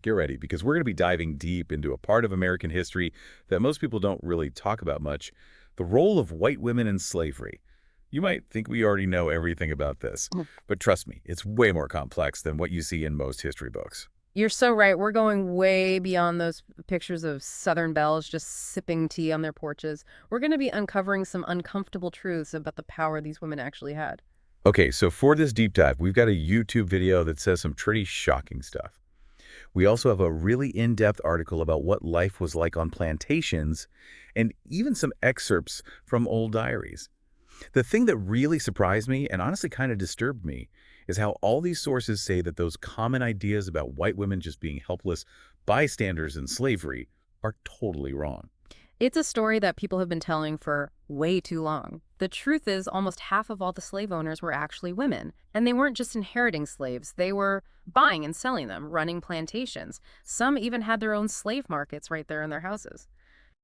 get ready, because we're going to be diving deep into a part of American history that most people don't really talk about much, the role of white women in slavery. You might think we already know everything about this, Mm. but trust me, it's way more complex than what you see in most history books. You're so right. We're going way beyond those pictures of Southern belles just sipping tea on their porches. We're going to be uncovering some uncomfortable truths about the power these women actually had. Okay, so for this deep dive, we've got a YouTube video that says some pretty shocking stuff. We also have a really in-depth article about what life was like on plantations, and even some excerpts from old diaries. The thing that really surprised me and honestly kind of disturbed me is how all these sources say that those common ideas about white women just being helpless bystanders in slavery are totally wrong. It's a story that people have been telling for way too long. The truth is, almost half of all the slave owners were actually women. And they weren't just inheriting slaves, they were buying and selling them, running plantations. Some even had their own slave markets right there in their houses.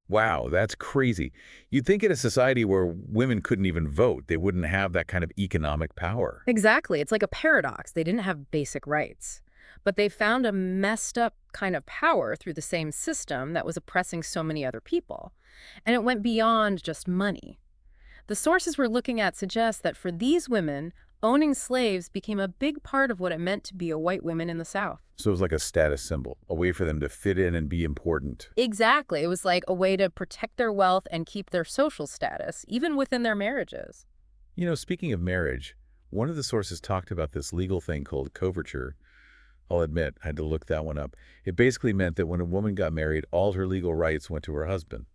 Wow, that's crazy. You'd think in a society where women couldn't even vote, they wouldn't have that kind of economic power. Exactly. It's like a paradox. They didn't have basic rights. But they found a messed up kind of power through the same system that was oppressing so many other people. And it went beyond just money. The sources we're looking at suggest that for these women, owning slaves became a big part of what it meant to be a white woman in the South. So it was like a status symbol, a way for them to fit in and be important. Exactly. It was like a way to protect their wealth and keep their social status, even within their marriages. You know, speaking of marriage, one of the sources talked about this legal thing called coverture. I'll admit, I had to look that one up. It basically meant that when a woman got married, all her legal rights went to her husband.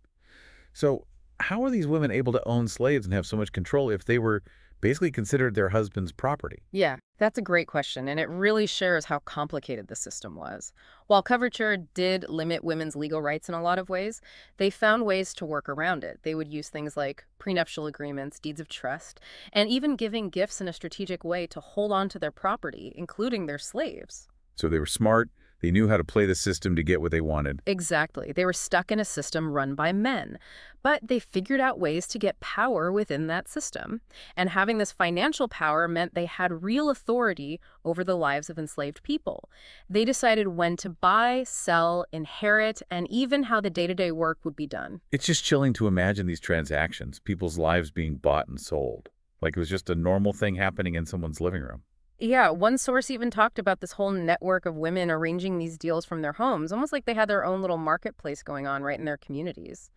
So how are these women able to own slaves and have so much control if they were basically considered their husband's property? Yeah, that's a great question, and it really shows how complicated the system was. While coverture did limit women's legal rights in a lot of ways, they found ways to work around it. They would use things like prenuptial agreements, deeds of trust, and even giving gifts in a strategic way to hold on to their property, including their slaves. So they were smart, they knew how to play the system to get what they wanted. Exactly. They were stuck in a system run by men, but they figured out ways to get power within that system. And having this financial power meant they had real authority over the lives of enslaved people. They decided when to buy, sell, inherit, and even how the day-to-day work would be done. It's just chilling to imagine these transactions, people's lives being bought and sold. Like it was just a normal thing happening in someone's living room. Yeah, one source even talked about this whole network of women arranging these deals from their homes, almost like they had their own little marketplace going on right in their communities.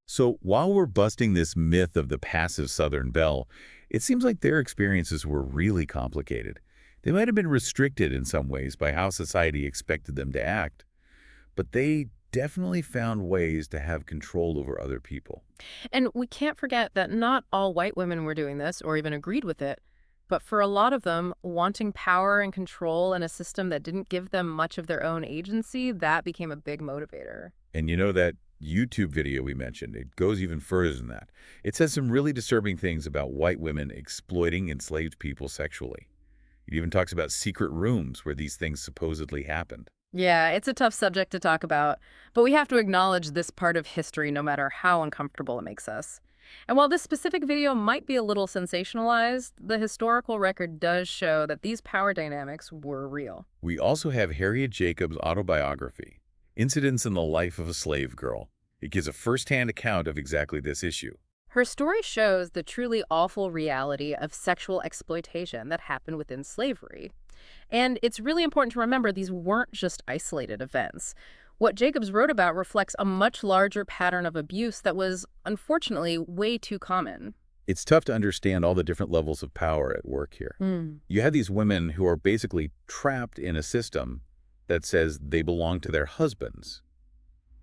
So while we're busting this myth of the passive Southern belle, it seems like their experiences were really complicated. They might have been restricted in some ways by how society expected them to act, but they definitely found ways to have control over other people. And we can't forget that not all white women were doing this or even agreed with it. But for a lot of them, wanting power and control in a system that didn't give them much of their own agency, that became a big motivator. And you know that YouTube video we mentioned, it goes even further than that. It says some really disturbing things about white women exploiting enslaved people sexually. It even talks about secret rooms where these things supposedly happened. Yeah, it's a tough subject to talk about, but we have to acknowledge this part of history no matter how uncomfortable it makes us. And while this specific video might be a little sensationalized, the historical record does show that these power dynamics were real. We also have Harriet Jacobs' autobiography, Incidents in the Life of a Slave Girl. It gives a first-hand account of exactly this issue. Her story shows the truly awful reality of sexual exploitation that happened within slavery. And it's really important to remember these weren't just isolated events. What Jacobs wrote about reflects a much larger pattern of abuse that was, unfortunately, way too common. It's tough to understand all the different levels of power at work here. You have these women who are basically trapped in a system that says they belong to their husbands,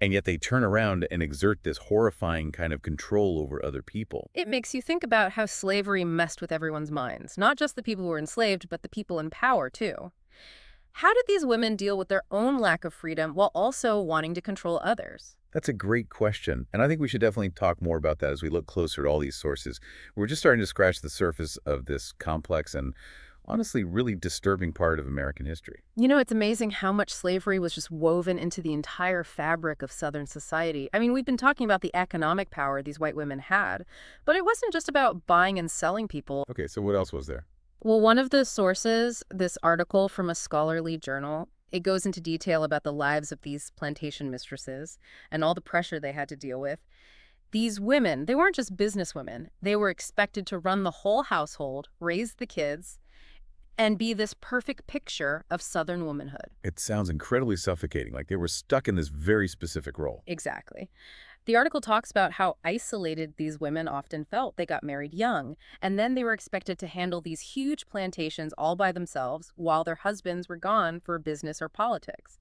and yet they turn around and exert this horrifying kind of control over other people. It makes you think about how slavery messed with everyone's minds, not just the people who were enslaved, but the people in power, too. How did these women deal with their own lack of freedom while also wanting to control others? That's a great question, and I think we should definitely talk more about that as we look closer at all these sources. We're just starting to scratch the surface of this complex and honestly really disturbing part of American history. You know, it's amazing how much slavery was just woven into the entire fabric of Southern society. I mean, we've been talking about the economic power these white women had, but it wasn't just about buying and selling people. Okay, so what else was there? Well, one of the sources, this article from a scholarly journal, It goes into detail about the lives of these plantation mistresses and all the pressure they had to deal with. These women, they weren't just businesswomen. They were expected to run the whole household, raise the kids, and be this perfect picture of Southern womanhood. It sounds incredibly suffocating, like they were stuck in this very specific role. Exactly. The article talks about how isolated these women often felt. They got married young, and then they were expected to handle these huge plantations all by themselves while their husbands were gone for business or politics.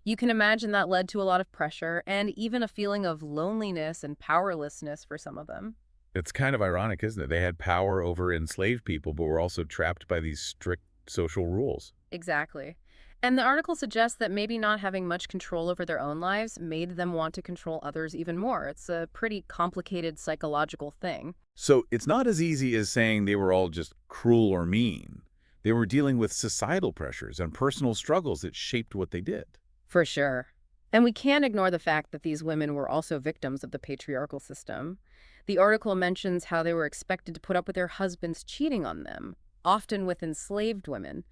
You can imagine that led to a lot of pressure and even a feeling of loneliness and powerlessness for some of them. It's kind of ironic, isn't it? They had power over enslaved people, but were also trapped by these strict social rules. Exactly. And the article suggests that maybe not having much control over their own lives made them want to control others even more. It's a pretty complicated psychological thing. So it's not as easy as saying they were all just cruel or mean. They were dealing with societal pressures and personal struggles that shaped what they did. For sure. And we can't ignore the fact that these women were also victims of the patriarchal system. The article mentions how they were expected to put up with their husbands cheating on them, often with enslaved women.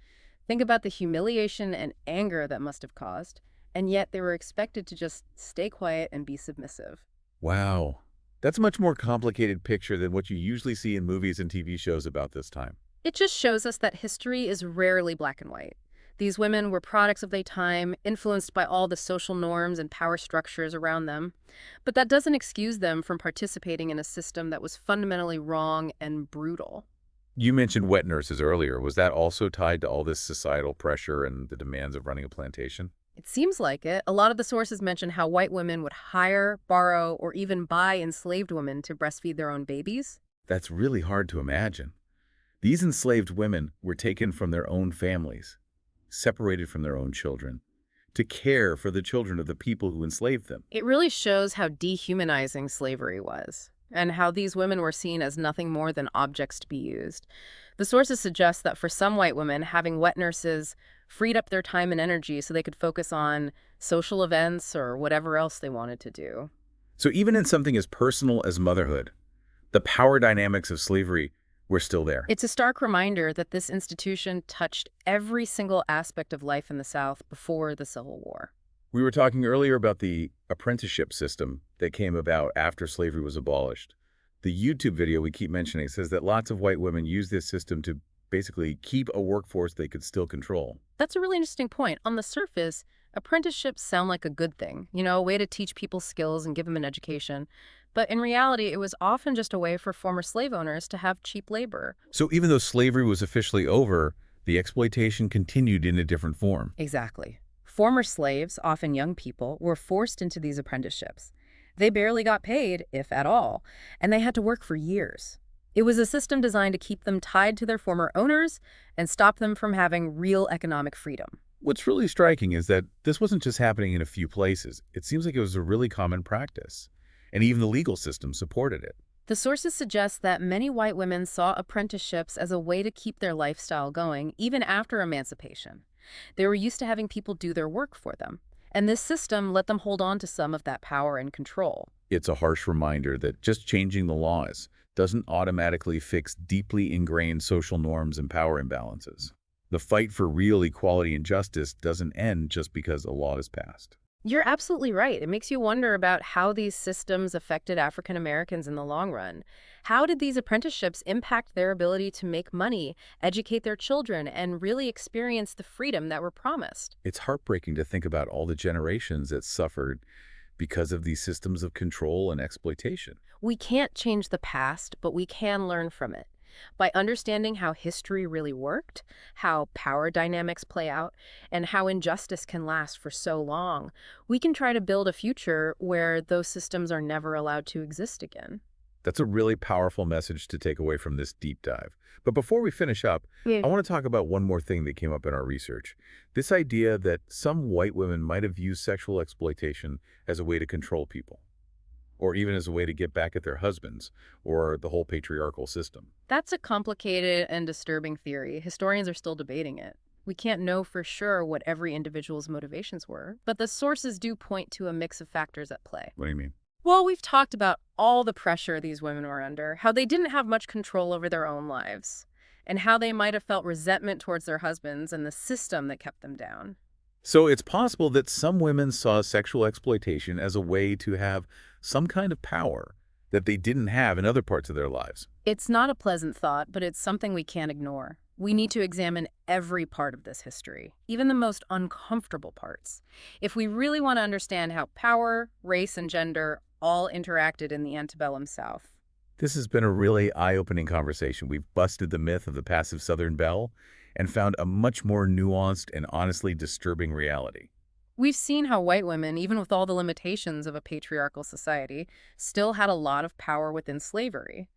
Think about the humiliation and anger that must have caused, and yet they were expected to just stay quiet and be submissive. Wow. That's a much more complicated picture than what you usually see in movies and TV shows about this time. It just shows us that history is rarely black and white. These women were products of their time, influenced by all the social norms and power structures around them. But that doesn't excuse them from participating in a system that was fundamentally wrong and brutal. You mentioned wet nurses earlier. Was that also tied to all this societal pressure and the demands of running a plantation? It seems like it. A lot of the sources mention how white women would hire, borrow, or even buy enslaved women to breastfeed their own babies. That's really hard to imagine. These enslaved women were taken from their own families, separated from their own children, to care for the children of the people who enslaved them. It really shows how dehumanizing slavery was, and how these women were seen as nothing more than objects to be used. The sources suggest that for some white women, having wet nurses freed up their time and energy so they could focus on social events or whatever else they wanted to do. So even in something as personal as motherhood, the power dynamics of slavery were still there. It's a stark reminder that this institution touched every single aspect of life in the South before the Civil War. We were talking earlier about the apprenticeship system that came about after slavery was abolished. The YouTube video we keep mentioning says that lots of white women use this system to basically keep a workforce they could still control. That's a really interesting point. On the surface, apprenticeships sound like a good thing, a way to teach people skills and give them an education. But in reality, it was often just a way for former slave owners to have cheap labor. So even though slavery was officially over, the exploitation continued in a different form. Exactly. Former slaves, often young people, were forced into these apprenticeships. They barely got paid, if at all, and they had to work for years. It was a system designed to keep them tied to their former owners and stop them from having real economic freedom. What's really striking is that this wasn't just happening in a few places. It seems like it was a really common practice, and even the legal system supported it. The sources suggest that many white women saw apprenticeships as a way to keep their lifestyle going, even after emancipation. They were used to having people do their work for them, and this system let them hold on to some of that power and control. It's a harsh reminder that just changing the laws doesn't automatically fix deeply ingrained social norms and power imbalances. The fight for real equality and justice doesn't end just because a law is passed. You're absolutely right. It makes you wonder about how these systems affected African Americans in the long run. How did these apprenticeships impact their ability to make money, educate their children, and really experience the freedom that were promised? It's heartbreaking to think about all the generations that suffered because of these systems of control and exploitation. We can't change the past, but we can learn from it. By understanding how history really worked, how power dynamics play out, and how injustice can last for so long, we can try to build a future where those systems are never allowed to exist again. That's a really powerful message to take away from this deep dive. But before we finish up, I want to talk about one more thing that came up in our research. This idea that some white women might have used sexual exploitation as a way to control people, or even as a way to get back at their husbands, or the whole patriarchal system. That's a complicated and disturbing theory. Historians are still debating it. We can't know for sure what every individual's motivations were, but the sources do point to a mix of factors at play. What do you mean? Well, we've talked about all the pressure these women were under, how they didn't have much control over their own lives, and how they might have felt resentment towards their husbands and the system that kept them down. So it's possible that some women saw sexual exploitation as a way to have some kind of power that they didn't have in other parts of their lives. It's not a pleasant thought, but it's something we can't ignore. We need to examine every part of this history, even the most uncomfortable parts. If we really want to understand how power, race, and gender all interacted in the antebellum South. This has been a really eye-opening conversation. We've busted the myth of the passive Southern belle and found a much more nuanced and honestly disturbing reality. We've seen how white women, even with all the limitations of a patriarchal society, still had a lot of power within slavery.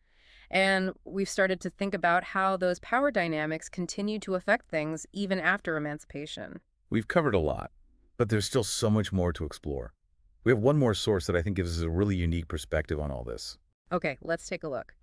And we've started to think about how those power dynamics continue to affect things even after emancipation. We've covered a lot, but there's still so much more to explore. We have one more source that I think gives us a really unique perspective on all this. Okay, let's take a look.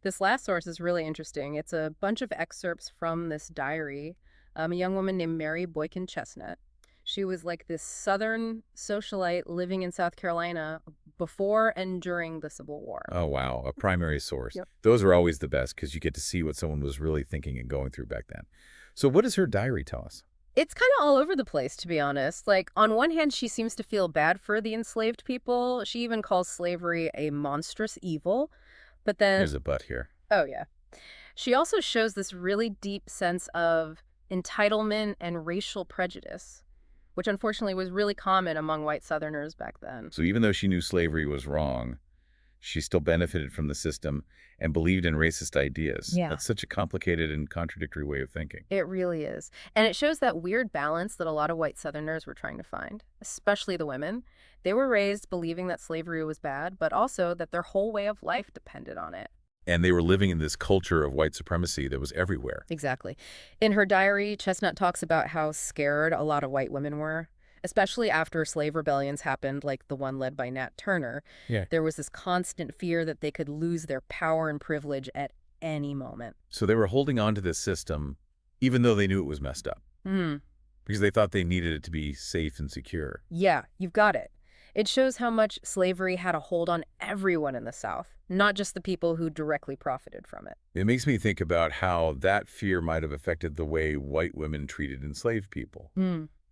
This last source is really interesting. It's a bunch of excerpts from this diary. A young woman named Mary Boykin Chestnut. She was like this Southern socialite living in South Carolina before and during the Civil War. Oh, wow, a primary source. Yep. Those are always the best because you get to see what someone was really thinking and going through back then. So what does her diary tell us? It's kind of all over the place, to be honest. Like, on one hand, she seems to feel bad for the enslaved people. She even calls slavery a monstrous evil. But then, There's a but here. oh, yeah. She also shows this really deep sense of entitlement and racial prejudice, which unfortunately was really common among white Southerners back then. So even though she knew slavery was wrong, she still benefited from the system and believed in racist ideas. Yeah. That's such a complicated and contradictory way of thinking. It really is. And it shows that weird balance that a lot of white Southerners were trying to find, especially the women. They were raised believing that slavery was bad, but also that their whole way of life depended on it. And they were living in this culture of white supremacy that was everywhere. Exactly. In her diary, Chestnut talks about how scared a lot of white women were, especially after slave rebellions happened, like the one led by Nat Turner. Yeah. There was this constant fear that they could lose their power and privilege at any moment. So they were holding on to this system even though they knew it was messed up because they thought they needed it to be safe and secure. Yeah, you've got it. It shows how much slavery had a hold on everyone in the South, not just the people who directly profited from it. It makes me think about how that fear might have affected the way white women treated enslaved people.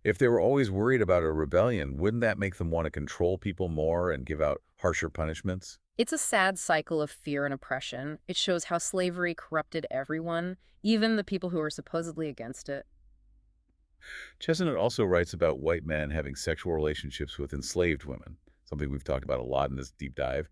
If they were always worried about a rebellion, wouldn't that make them want to control people more and give out harsher punishments? It's a sad cycle of fear and oppression. It shows how slavery corrupted everyone, even the people who were supposedly against it. Chestnut also writes about white men having sexual relationships with enslaved women, something we've talked about a lot in this deep dive.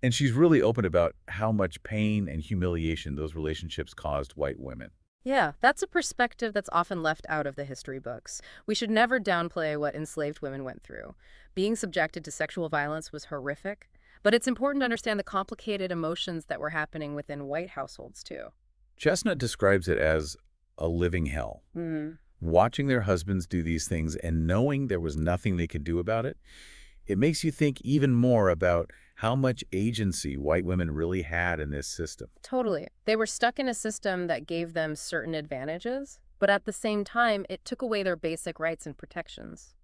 And she's really open about how much pain and humiliation those relationships caused white women. Yeah, that's a perspective that's often left out of the history books. We should never downplay what enslaved women went through. Being subjected to sexual violence was horrific, but it's important to understand the complicated emotions that were happening within white households, too. Chestnut describes it as a living hell. Watching their husbands do these things and knowing there was nothing they could do about it, it makes you think even more about how much agency white women really had in this system. Totally. They were stuck in a system that gave them certain advantages, but at the same time, it took away their basic rights and protections.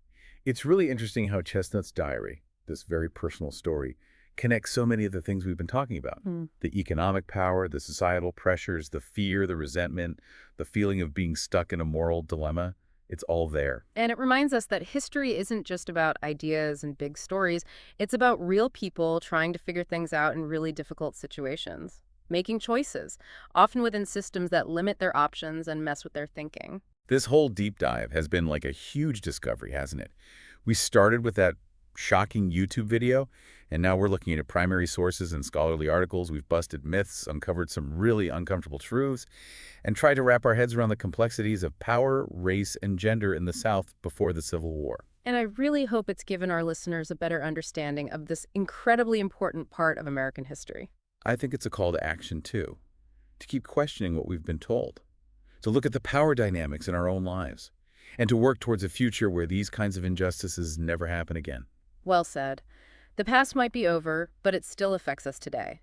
It's really interesting how Chestnut's diary, this very personal story, connects so many of the things we've been talking about. The economic power, the societal pressures, the fear, the resentment, the feeling of being stuck in a moral dilemma. It's all there. And it reminds us that history isn't just about ideas and big stories. It's about real people trying to figure things out in really difficult situations, making choices, often within systems that limit their options and mess with their thinking. This whole deep dive has been like a huge discovery, hasn't it? We started with that shocking YouTube video, and now we're looking at primary sources and scholarly articles. We've busted myths, uncovered some really uncomfortable truths, and tried to wrap our heads around the complexities of power, race, and gender in the South before the Civil War. And I really hope it's given our listeners a better understanding of this incredibly important part of American history. I think it's a call to action, too, to keep questioning what we've been told, to look at the power dynamics in our own lives, and to work towards a future where these kinds of injustices never happen again. Well said. The past might be over, but it still affects us today.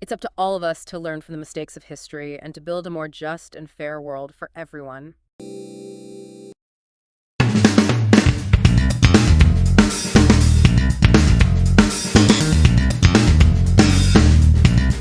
It's up to all of us to learn from the mistakes of history and to build a more just and fair world for everyone.